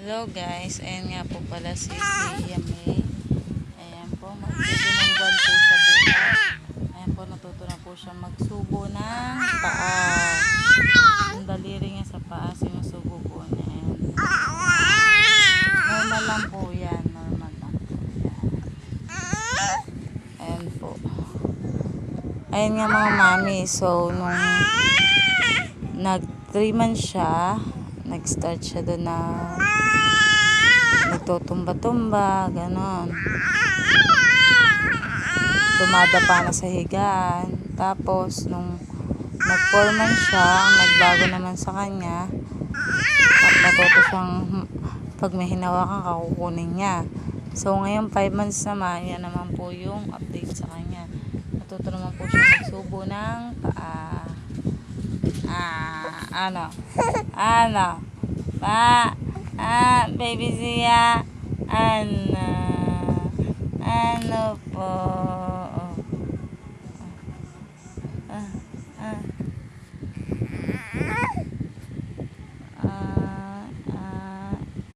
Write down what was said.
Hello guys, ayan nga po pala si Tia May. Ayan po, magsubo ng buwan po siya bukas. Ayan po, natuto na po siya magsubo ng paa. Ang daliri niya sa paa, sinusubo po niya. Ayan. Normal lang po yan, normal lang po yan. Ayan po. Ayan nga mga mami, so nung nag 3 months siya, nag-start siya doon na nagtutumba-tumba, ganon. Dumadapa na sa higaan. Tapos, nung nag 4 months siya, nagbago naman sa kanya. At natuto siyang, pag may hinawakan ka, kukunin niya. So, ngayon 5 months naman, yan naman po yung update sa kanya. Natuto naman po siya magsubo ng paa. Ano? Baby Zia,